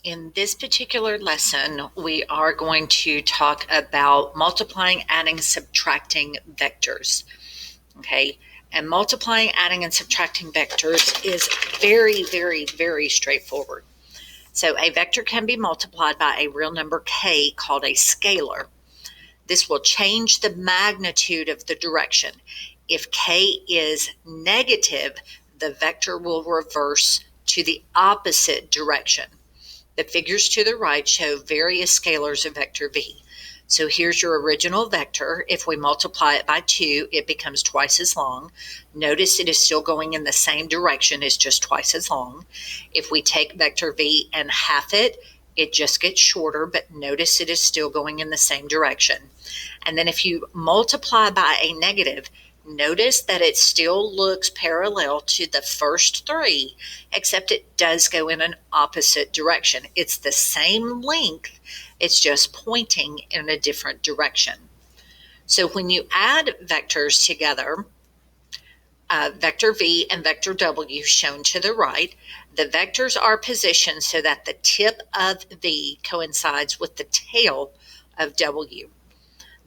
In this particular lesson, we are going to talk about multiplying, adding, subtracting vectors. Okay, and multiplying, adding, and subtracting vectors is very straightforward. So a vector can be multiplied by a real number k called a scalar. This will change the magnitude of the direction. If k is negative, the vector will reverse to the opposite direction. The figures to the right show various scalars of vector v. So here's your original vector. If we multiply it by 2, it becomes twice as long. Notice it is still going in the same direction, it's just twice as long. If we take vector v and half it, it just gets shorter, but notice it is still going in the same direction. And then if you multiply by a negative, notice that it still looks parallel to the first 3, except it does go in an opposite direction. It's the same length, it's just pointing in a different direction. So when you add vectors together, vector v and vector w shown to the right, the vectors are positioned so that the tip of v coincides with the tail of w.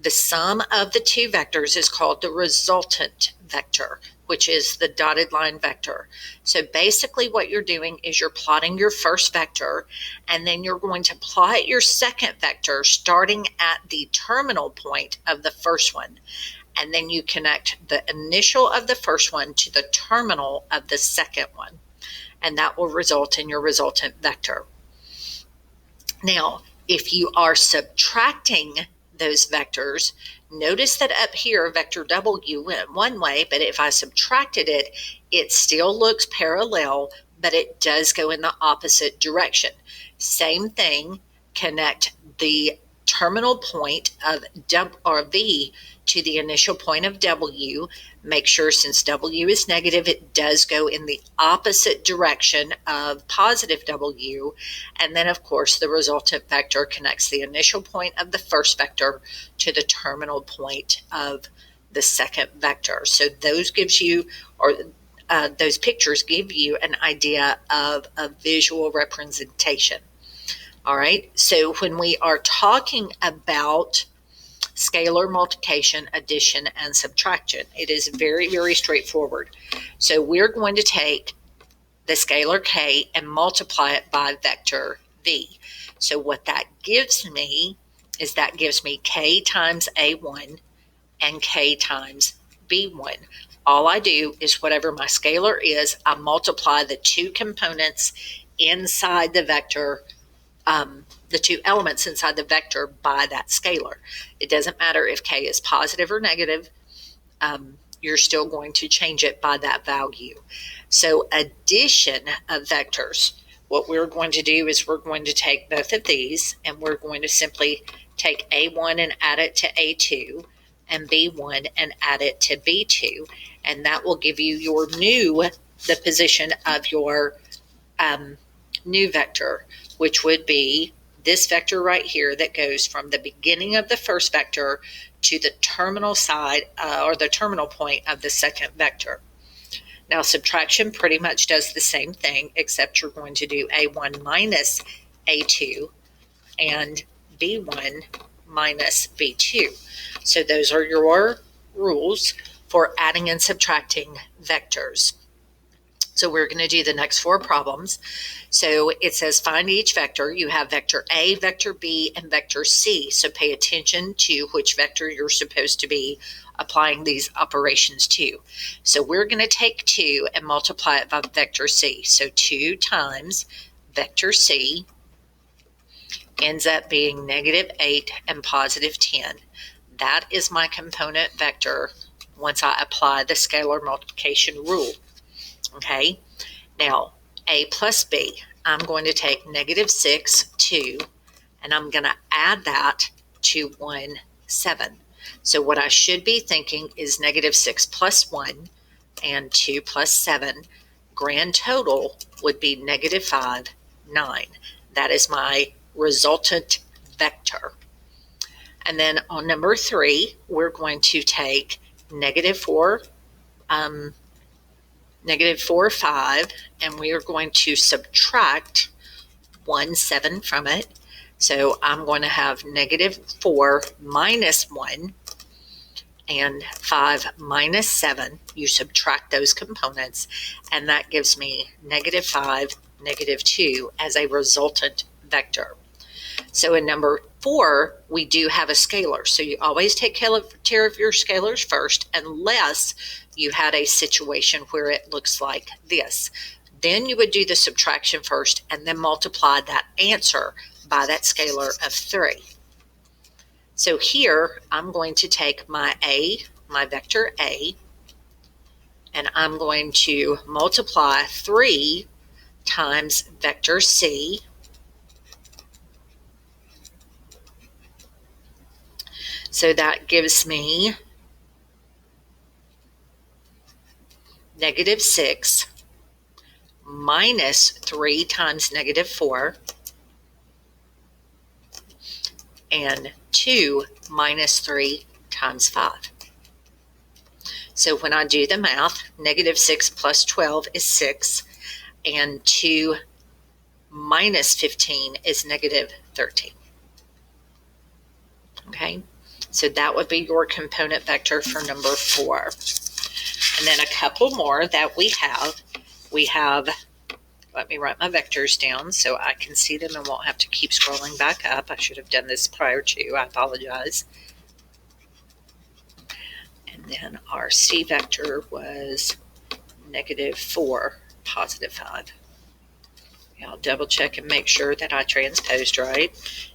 The sum of the two vectors is called the resultant vector, which is the dotted line vector. So basically what you're doing is you're plotting your first vector, and then you're going to plot your second vector starting at the terminal point of the first one. And then you connect the initial of the first one to the terminal of the second one. And that will result in your resultant vector. Now, if you are subtracting those vectors, notice that up here vector w went one way, but if I subtracted it, it still looks parallel, but it does go in the opposite direction. Same thing, connect the terminal point of v to the initial point of w. Make sure, since w is negative, it does go in the opposite direction of positive w. And then, of course, the resultant vector connects the initial point of the first vector to the terminal point of the second vector. So those gives you, or those pictures give you an idea of a visual representation. All right, so when we are talking about scalar multiplication, addition, and subtraction, it is very straightforward. So we're going to take the scalar k and multiply it by vector v. So what that gives me is that gives me k times a1 and k times b1. All I do is whatever my scalar is, I multiply the two components inside the vector, the two elements inside the vector by that scalar. It doesn't matter if k is positive or negative, you're still going to change it by that value. So addition of vectors, what we're going to do is we're going to take both of these and we're going to simply take a1 and add it to a2 and b1 and add it to b2, and that will give you your the position of your new vector, which would be this vector right here that goes from the beginning of the first vector to the terminal side or the terminal point of the second vector. Now subtraction pretty much does the same thing, except you're going to do a1 minus a2 and b1 minus b2. So those are your rules for adding and subtracting vectors. So we're going to do the next 4 problems. So it says find each vector. You have vector A, vector B, and vector C. So pay attention to which vector you're supposed to be applying these operations to. So we're going to take 2 and multiply it by vector C. So 2 times vector C ends up being -8 and +10. That is my component vector once I apply the scalar multiplication rule. Okay, now a plus b, I'm going to take -6, 2, and I'm going to add that to 1, 7. So what I should be thinking is -6 plus 1 and 2 plus 7. Grand total would be -5, 9. That is my resultant vector. And then on number 3, we're going to take -4, -4, 5, and we are going to subtract 1, 7 from it. So I'm going to have -4 minus 1 and 5 minus 7. You subtract those components, and that gives me -5, -2 as a resultant vector. So in number 4, we do have a scalar. So you always take care of your scalars first, unless you had a situation where it looks like this. Then you would do the subtraction first and then multiply that answer by that scalar of 3. So here I'm going to take my vector A, and I'm going to multiply 3 times vector C, so that gives me -6 minus 3 times -4, and 2 minus 3 times 5. So when I do the math, -6 plus 12 is 6, and 2 minus 15 is -13. Okay, so that would be your component vector for number 4. And then a couple more that we have, let me write my vectors down so I can see them and won't have to keep scrolling back up. I should have done this prior to, I apologize. And then our C vector was -4, +5. I'll double check and make sure that I transposed right.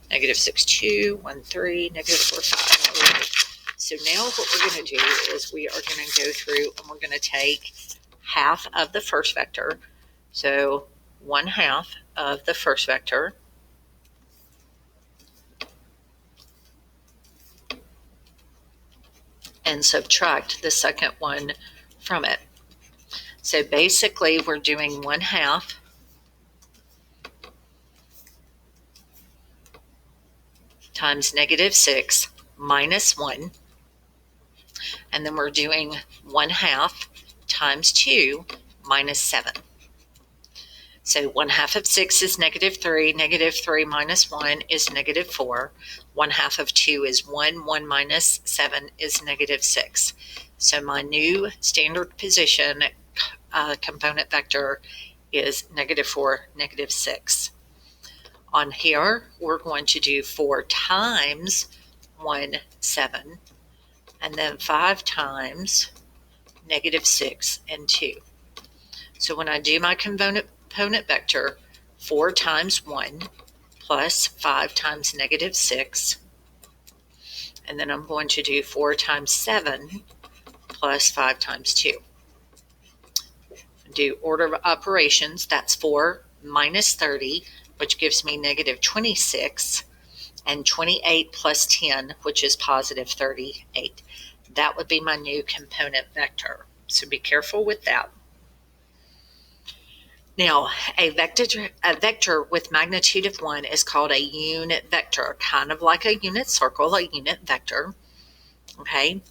-6, 2, 1, 3, -4, 5. All right. So now what we're going to do is we are going to go through and we're going to take half of the first vector. So 1/2 of the first vector, and subtract the second one from it. So basically we're doing 1/2 times -6 minus 1, and then we're doing 1/2 times 2 minus 7. So 1/2 of 6 is -3, -3 minus 1 is -4, 1/2 of 2 is 1, 1 minus 7 is -6. So my new standard position component vector is -4, -6. On here, we're going to do 4 times 1, 7, and then 5 times -6 and 2. So when I do my component vector, 4 times 1 plus 5 times -6, and then I'm going to do 4 times 7 plus 5 times 2. Do order of operations, that's 4 minus 30, which gives me -26, and 28 plus 10, which is +38. That would be my new component vector. So be careful with that. Now, a vector with magnitude of 1 is called a unit vector, kind of like a unit circle, a unit vector. Okay,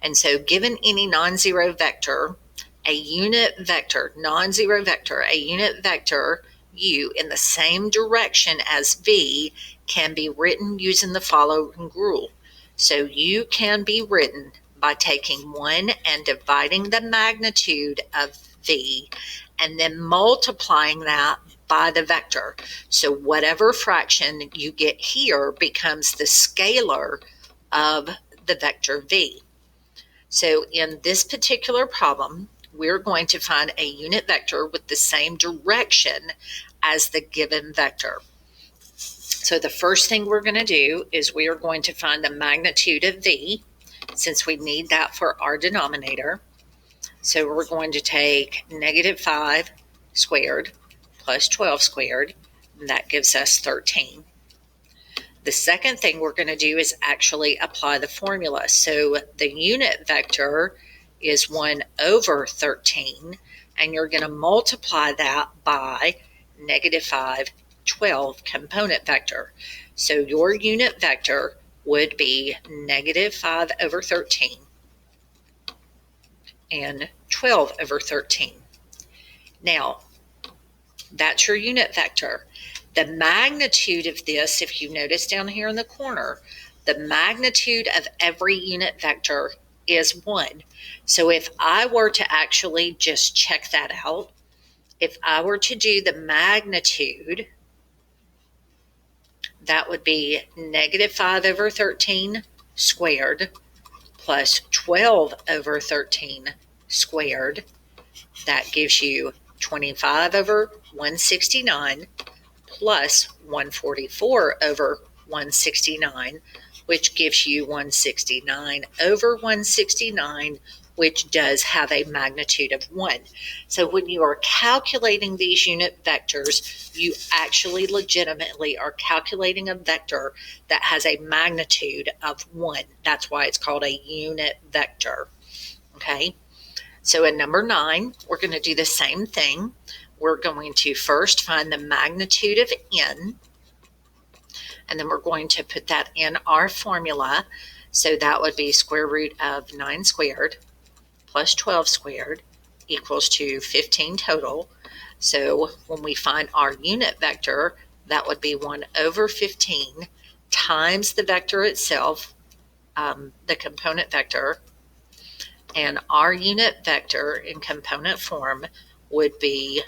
and so given any non-zero vector, a unit vector, non-zero vector, a unit vector u in the same direction as v can be written using the following rule. So u can be written by taking 1 and dividing the magnitude of v, and then multiplying that by the vector. So whatever fraction you get here becomes the scalar of the vector v. So in this particular problem, we're going to find a unit vector with the same direction as the given vector. So the first thing we're going to do is we are going to find the magnitude of v, since we need that for our denominator. So we're going to take -5 squared plus 12 squared, and that gives us 13. The second thing we're going to do is actually apply the formula. So the unit vector is 1 over 13, and you're going to multiply that by -5, 12 component vector. So your unit vector would be -5 over 13 and 12 over 13. Now, that's your unit vector. The magnitude of this, if you notice down here in the corner, the magnitude of every unit vector is 1. So if I were to actually just check that out, if I were to do the magnitude, that would be negative 5 over 13 squared plus 12 over 13 squared. That gives you 25 over 169 plus 144 over 169, which gives you 169 over 169, which does have a magnitude of 1. So when you are calculating these unit vectors, you actually legitimately are calculating a vector that has a magnitude of 1. That's why it's called a unit vector. Okay, so in number 9, we're going to do the same thing. We're going to first find the magnitude of n, and then we're going to put that in our formula. So that would be square root of 9 squared plus 12 squared equals to 15 total. So when we find our unit vector, that would be 1 over 15 times the vector itself, the component vector, and our unit vector in component form would be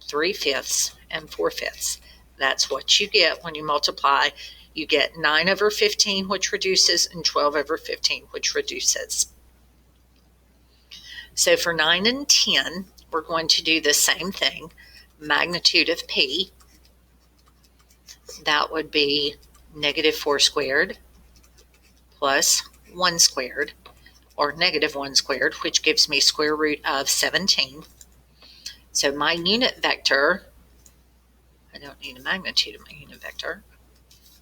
3/5 and 4/5. That's what you get when you multiply. You get 9 over 15, which reduces, and 12 over 15, which reduces. So for 9 and 10, we're going to do the same thing. Magnitude of p, that would be negative 4 squared plus 1 squared, or negative 1 squared, which gives me square root of 17. So my unit vector, I don't need a magnitude of my unit vector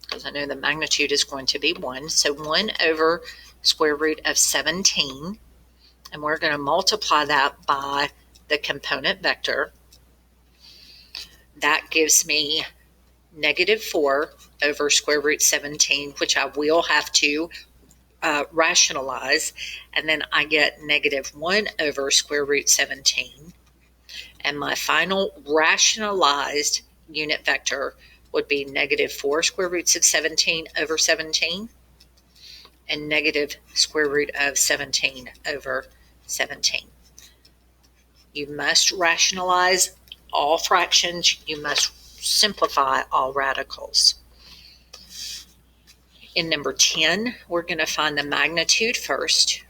because I know the magnitude is going to be 1. So 1 over square root of 17, and we're going to multiply that by the component vector. That gives me negative 4 over square root 17, which I will have to rationalize, and then I get negative 1 over square root 17. And my final rationalized unit vector would be negative 4 square roots of 17 over 17 and negative square root of 17 over 17. You must rationalize all fractions. You must simplify all radicals. In number 10, we're going to find the magnitude first,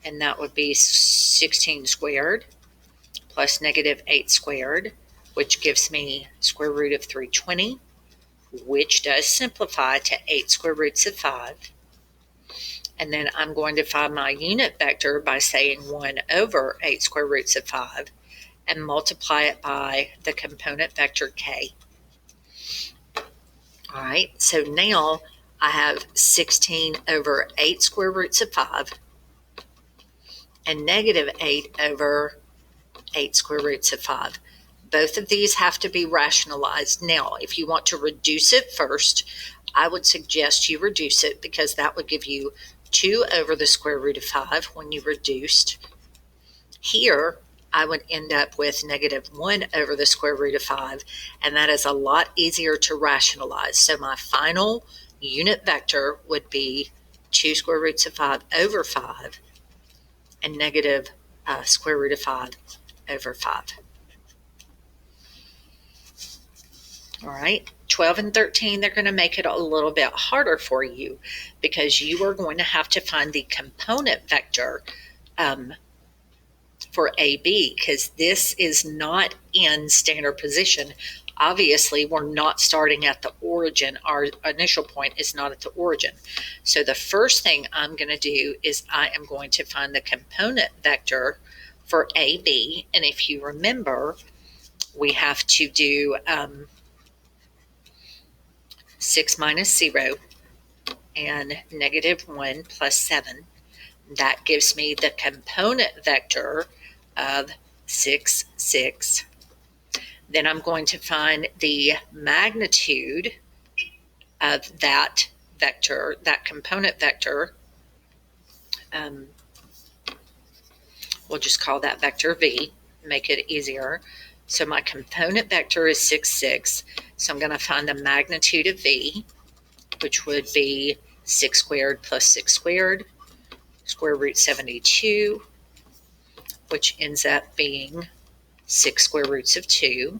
and that would be 16 squared plus negative 8 squared, which gives me square root of 320, which does simplify to 8 square roots of 5. And then I'm going to find my unit vector by saying 1 over 8 square roots of 5 and multiply it by the component vector k. All right, so now I have 16 over 8 square roots of 5 and negative 8 over 8 square roots of 5. Both of these have to be rationalized. Now, if you want to reduce it first, I would suggest you reduce it because that would give you 2 over the square root of 5 when you reduced. Here, I would end up with negative 1 over the square root of 5, and that is a lot easier to rationalize. So my final unit vector would be 2 square roots of 5 over 5 and negative square root of 5 over 5. All right, 12 and 13, they're going to make it a little bit harder for you because you are going to have to find the component vector for AB, because this is not in standard position. Obviously, we're not starting at the origin. Our initial point is not at the origin. So the first thing I'm going to do is I am going to find the component vector for AB. And if you remember, we have to do 6 minus 0 and negative 1 plus 7. That gives me the component vector of 6, 6. Then I'm going to find the magnitude of that vector, that component vector. We'll just call that vector V, make it easier. So my component vector is 6, 6. So I'm going to find the magnitude of v, which would be 6 squared plus 6 squared, square root 72, which ends up being 6 square roots of 2.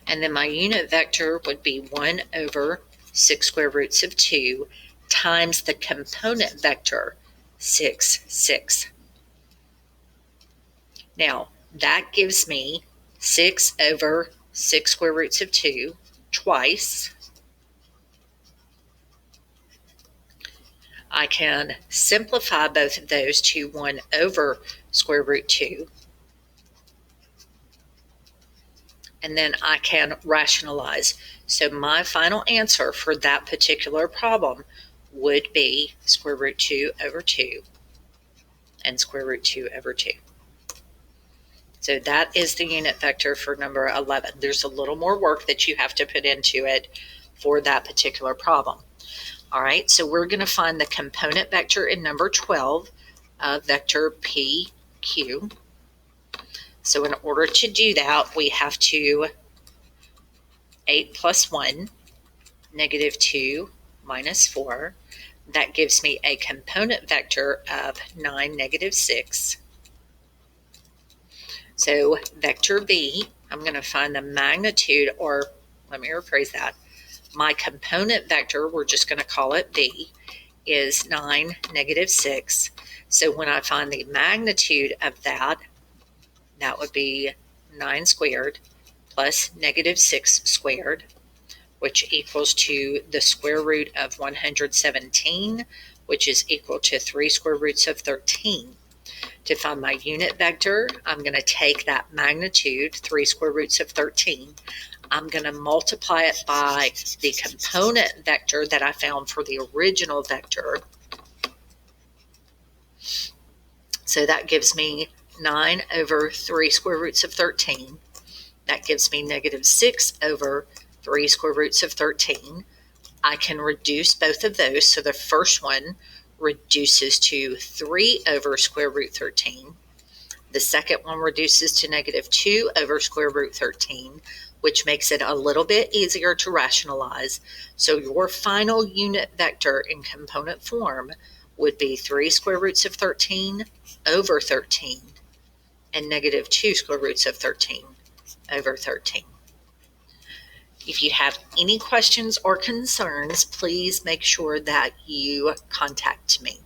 And then my unit vector would be 1 over 6 square roots of 2 times the component vector, 6, 6. Now, that gives me 6 over 6 square roots of 2 twice. I can simplify both of those to 1 over square root 2. And then I can rationalize. So my final answer for that particular problem would be square root 2 over 2 and square root 2 over 2. So that is the unit vector for number 11. There's a little more work that you have to put into it for that particular problem. All right, so we're going to find the component vector in number 12, vector PQ. So in order to do that, we have to 8 plus 1, negative 2 minus 4. That gives me a component vector of 9, negative 6. So vector B, I'm going to find the magnitude, or let me rephrase that. My component vector, we're just going to call it B, is 9, negative 6. So when I find the magnitude of that, that would be 9 squared plus negative 6 squared, which equals to the square root of 117, which is equal to 3 square roots of 13. To find my unit vector, I'm going to take that magnitude, 3 square roots of 13. I'm going to multiply it by the component vector that I found for the original vector. So that gives me 9 over 3 square roots of 13. That gives me negative 6 over 3 square roots of 13. I can reduce both of those. So the first one reduces to 3 over square root 13. The second one reduces to negative 2 over square root 13, which makes it a little bit easier to rationalize. So your final unit vector in component form would be 3 square roots of 13 over 13 and negative 2 square roots of 13 over 13. If you have any questions or concerns, please make sure that you contact me.